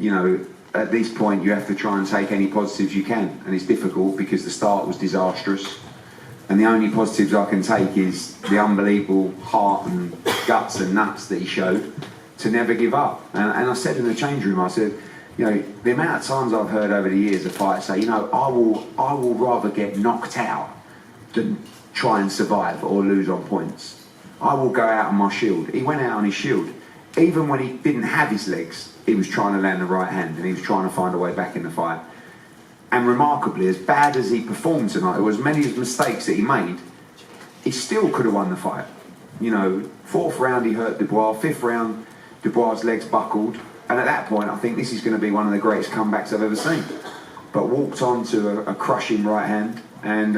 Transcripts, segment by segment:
you know, at this point you have to try and take any positives you can, and it's difficult because the start was disastrous. And the only positives I can take is the unbelievable heart and guts and nuts that he showed to never give up. And I said in the change room, I said, you know, the amount of times I've heard over the years a fighter say, you know, I will rather get knocked out than try and survive or lose on points. I will go out on my shield. He went out on his shield. Even when he didn't have his legs, he was trying to land the right hand and he was trying to find a way back in the fight. And remarkably, as bad as he performed tonight, or as many mistakes that he made, he still could have won the fight. You know, 4th round he hurt Dubois, 5th round Dubois' legs buckled, and at that point I think this is going to be one of the greatest comebacks I've ever seen. But walked on to a crushing right hand, and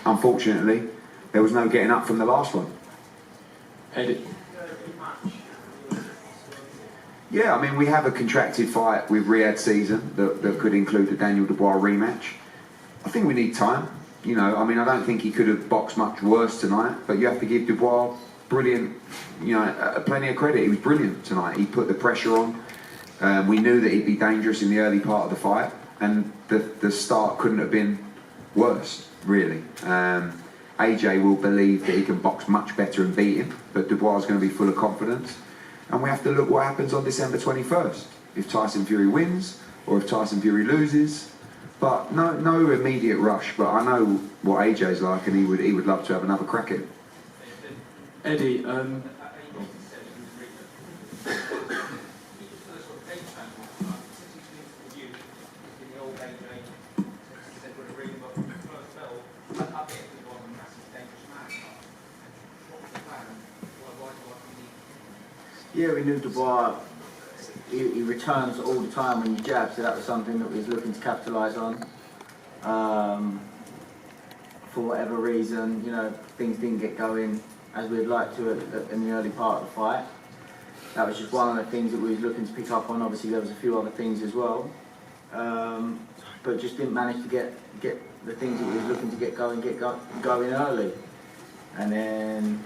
unfortunately there was no getting up from the last one. Eddie. Yeah, I mean, we have a contracted fight with Riyadh season that could include the Daniel Dubois rematch. I think we need time. You know, I mean, I don't think he could have boxed much worse tonight, but you have to give Dubois brilliant, you know, plenty of credit. He was brilliant tonight. He put the pressure on. We knew that he'd be dangerous in the early part of the fight, and the start couldn't have been worse, really. AJ will believe that he can box much better and beat him, but Dubois is going to be full of confidence. And we have to look what happens on December 21st. If Tyson Fury wins, or if Tyson Fury loses. But no immediate rush. But I know what AJ's like, and he would love to have another crack at it. Eddie, Yeah, we knew Dubois, he returns all the time when you jab, so that was something that we was looking to capitalise on. For whatever reason, you know, things didn't get going as we'd like to in the early part of the fight. That was just one of the things that we was looking to pick up on. Obviously there was a few other things as well. But just didn't manage to get the things that we was looking to get going early. And then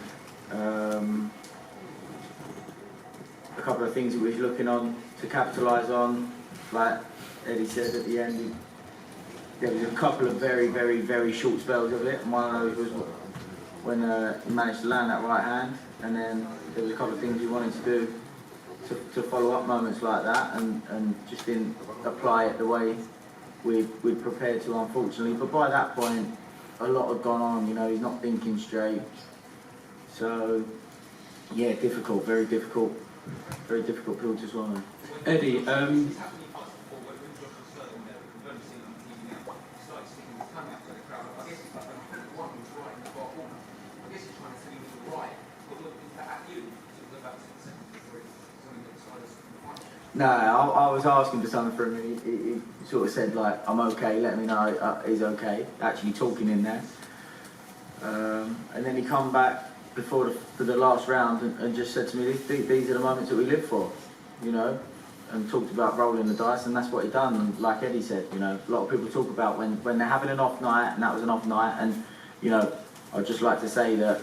a couple of things that we was looking on to capitalise on, like Eddie said at the end, there was a couple of very short spells of it, and one of those was when he managed to land that right hand, and then there was a couple of things he wanted to do to follow up moments like that, and just didn't apply it the way we'd prepared to, unfortunately. But by that point, a lot had gone on, you know, he's not thinking straight. So, yeah, difficult, very difficult pill to swallow. Eddie, No, I was asking for something from him. He sort of said, like, I'm okay, let me know he's okay, actually talking in there. And then he come back for the last round and just said to me, these are the moments that we live for, you know, and talked about rolling the dice, and that's what he done. And like Eddie said, you know, a lot of people talk about when they're having an off night, and that was an off night, and, you know, I'd just like to say that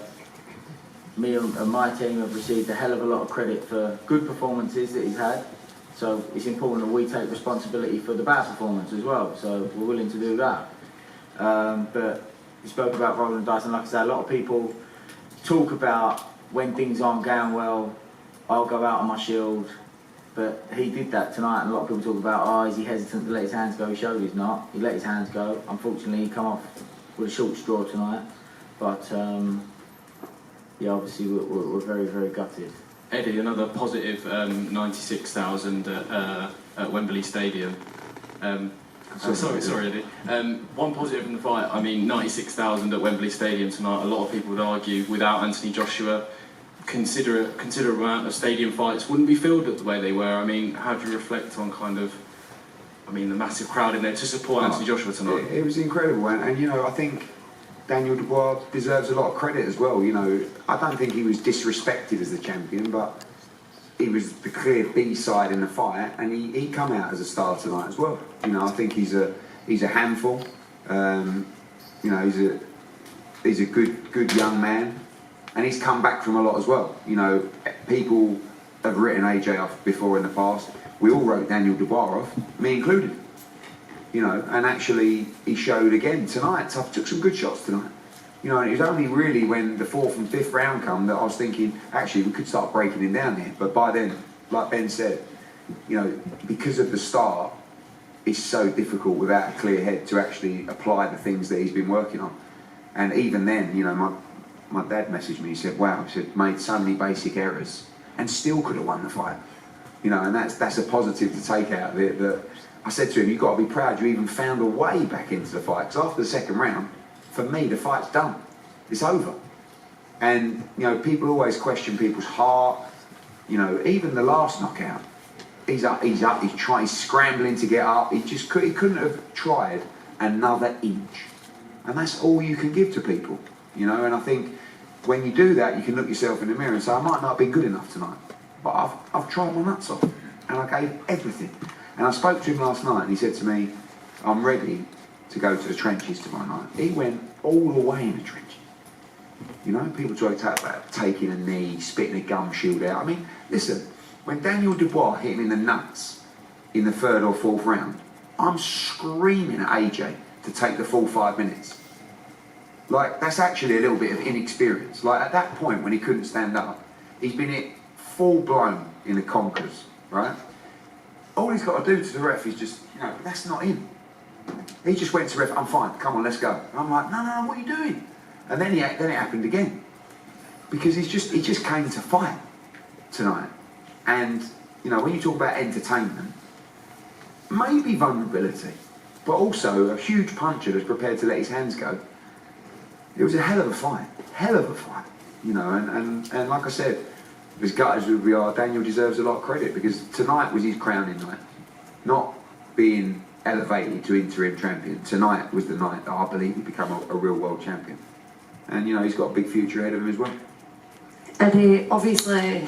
me and my team have received a hell of a lot of credit for good performances that he's had. So it's important that we take responsibility for the bad performance as well. So we're willing to do that. But he spoke about rolling the dice, and like I said, a lot of people talk about when things aren't going well, I'll go out on my shield. But he did that tonight, and a lot of people talk about, oh, is he hesitant to let his hands go? He showed he's not. He let his hands go. Unfortunately, he come off with a short straw tonight. But yeah, obviously we're very gutted. Eddie, another positive 96,000 at Wembley Stadium. Sorry, Eddie. One positive in the fight. I mean, 96,000 at Wembley Stadium tonight. A lot of people would argue without Anthony Joshua, considerable amount of stadium fights wouldn't be filled the way they were. I mean, how do you reflect on kind of, I mean, the massive crowd in there to support Anthony Joshua tonight? It was incredible, and you know, I think Daniel Dubois deserves a lot of credit as well. You know, I don't think he was disrespected as the champion, but he was the clear B-side in the fight, and he come out as a star tonight as well. You know, I think he's a handful. You know, he's a good young man, and he's come back from a lot as well. You know, people have written AJ off before in the past. we all wrote Daniel Dubois off, me included. You know, and actually he showed again tonight. Tough, took some good shots tonight. You know, and it was only really when the 4th and 5th round come that I was thinking, actually, we could start breaking him down here. But by then, like Ben said, you know, because of the start, it's so difficult without a clear head to actually apply the things that he's been working on. And even then, you know, my dad messaged me, he said, wow, he said, made so many basic errors and still could have won the fight. You know, and that's a positive to take out of it. That I said to him, you've got to be proud you even found a way back into the fight. Because after the 2nd round, for me, the fight's done. It's over. And, you know, people always question people's heart. You know, even the last knockout, he's scrambling to get up. He couldn't have tried another inch. And that's all you can give to people, you know. And I think when you do that, you can look yourself in the mirror and say, I might not have been good enough tonight, but I've tried my nuts off, and I gave everything. And I spoke to him last night, and he said to me, I'm ready to go to the trenches tomorrow night. He went all the way in the trenches. You know, people talk about taking a knee, spitting a gum shield out. I mean, listen, when Daniel Dubois hit him in the nuts in the 3rd or 4th round, I'm screaming at AJ to take the full 5 minutes. Like, that's actually a little bit of inexperience. Like, at that point when he couldn't stand up, he's been hit full blown in the conkers, right? All he's got to do to the ref is just, you know, that's not him. He just went to ref, I'm fine, come on, let's go. And I'm like, no, what are you doing? And then it happened again. Because he just came to fight tonight. And, you know, when you talk about entertainment, maybe vulnerability, but also a huge puncher that's prepared to let his hands go. It was a hell of a fight, you know, and like I said, as gutted as we are, Daniel deserves a lot of credit because tonight was his crowning night. Not being elevated to interim champion, tonight was the night that I believe he become a real world champion. And, you know, he's got a big future ahead of him as well. Eddie, obviously,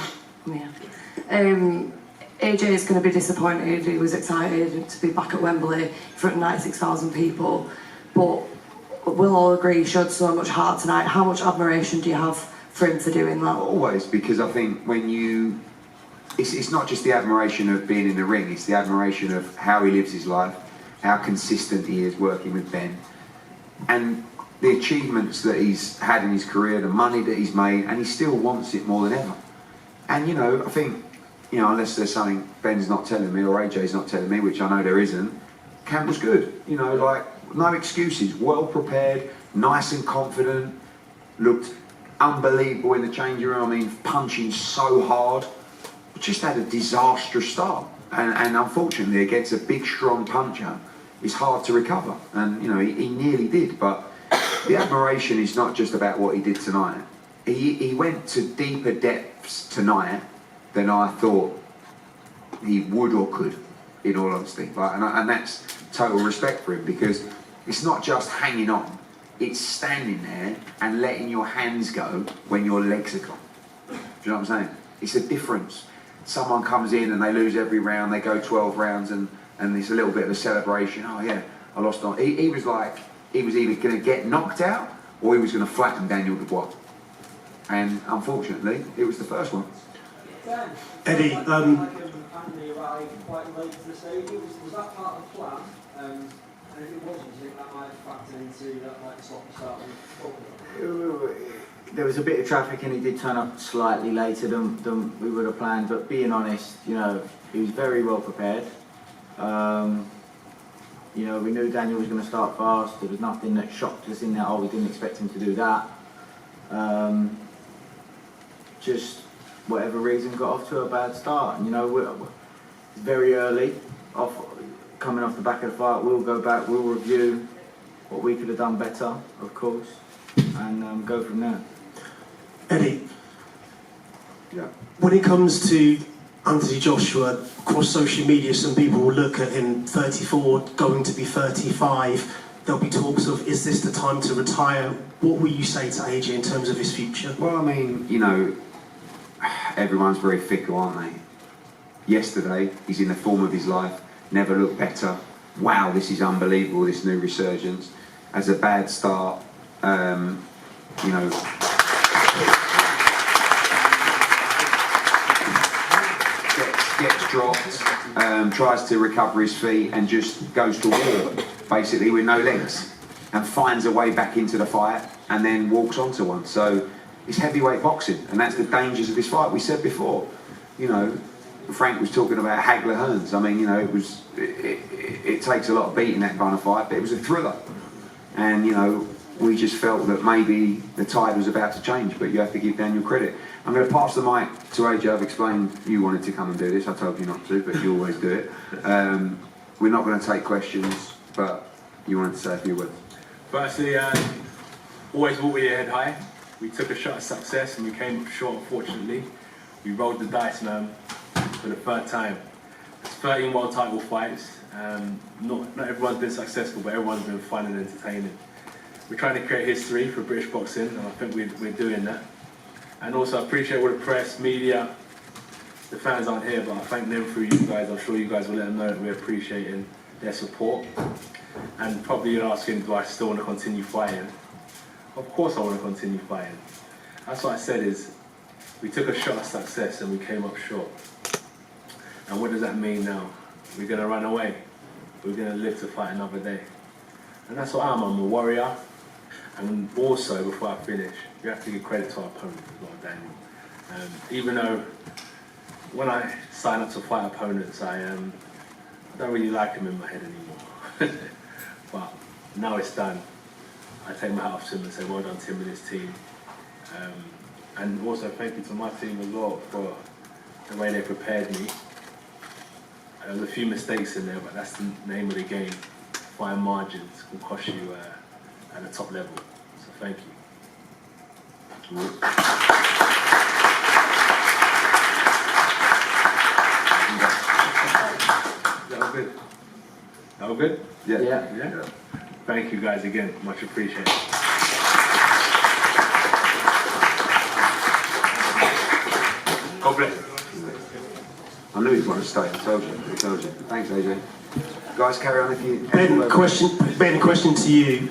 AJ is going to be disappointed. He was excited to be back at Wembley in front of 96,000 people, but we'll all agree he showed so much heart tonight. How much admiration do you have for him for doing that? Always, because I think when you... It's not just the admiration of being in the ring, it's the admiration of how he lives his life, how consistent he is working with Ben, and the achievements that he's had in his career, the money that he's made, and he still wants it more than ever. And, you know, I think, you know, unless there's something Ben's not telling me or AJ's not telling me, which I know there isn't, camp was good. You know, like, no excuses, well prepared, nice and confident, looked unbelievable in the changing room. I mean, punching so hard. Just had a disastrous start. And unfortunately, against a big, strong puncher, it's hard to recover. And, you know, he nearly did. But the admiration is not just about what he did tonight. He went to deeper depths tonight than I thought he would or could, in all honesty. Like, and that's total respect for him, because it's not just hanging on. It's standing there and letting your hands go when your legs are gone. Do you know what I'm saying? It's a difference. Someone comes in and they lose every round, they go 12 rounds and it's a little bit of a celebration. Oh yeah, I lost on. He was like, he was either going to get knocked out or he was going to flatten Daniel Dubois. And unfortunately, it was the first one. Eddie, Anthony arrived quite late to the stadium. Was that part of the plan? And if it wasn't, do you think that might factor into that might stop the start of There was a bit of traffic and he did turn up slightly later than we would have planned, but being honest, you know, he was very well prepared. You know, we knew Daniel was going to start fast. There was nothing that shocked us in that, oh, we didn't expect him to do that. Just whatever reason got off to a bad start. And, you know, it's very early, coming off the back of the fight. We'll go back, we'll review what we could have done better, of course, and go from there. Eddie, Yeah. when it comes to Anthony Joshua, across social media, some people will look at him 34, going to be 35. There'll be talks of, is this the time to retire? What will you say to AJ in terms of his future? Well, I mean, you know, everyone's very fickle, aren't they? Yesterday, he's in the form of his life, never looked better. Wow, this is unbelievable, this new resurgence. As a bad start, you know, gets dropped, tries to recover his feet and just goes to war, basically with no legs, and finds a way back into the fight and then walks onto one. So it's heavyweight boxing, and that's the dangers of this fight. We said before, you know, Frank was talking about Hagler Hearns. I mean, you know, it takes a lot of beating that kind of fight, but it was a thriller. And, you know, we just felt that maybe the tide was about to change, but you have to give Daniel credit. I'm going to pass the mic to AJ. I've explained you wanted to come and do this. I told you not to, but you always do it. We're not going to take questions, but you wanted to say a few words. Firstly, always walk with your head high. We took a shot at success and we came up short, unfortunately. We rolled the dice, man, for the third time. It's 13 world title fights. Not everyone's been successful, but everyone's been fun and entertaining. We're trying to create history for British boxing, and I think we're doing that. And also, I appreciate all the press, media. The fans aren't here, but I thank them through you guys. I'm sure you guys will let them know that we're appreciating their support. And probably you're asking, do I still want to continue fighting? Of course I want to continue fighting. That's what I said is, we took a shot at success and we came up short. And what does that mean now? We're going to run away. We're going to live to fight another day. And that's what I'm a warrior. And also, before I finish, you have to give credit to our opponent as well, Daniel. Even though when I sign up to fight opponents, I don't really like them in my head anymore. But now it's done. I take my hat off to him and say, well done, Tim and his team. And also thank you to my team as well for the way they prepared me. There was a few mistakes in there, but that's the name of the game. Fine margins can cost you at the top level. So thank you. That was good. That was good? Yeah. Thank you guys again. Much appreciated. God bless. I knew he was going to stay. I told you. Thanks, AJ. Guys, carry on if you... Ben, question to you.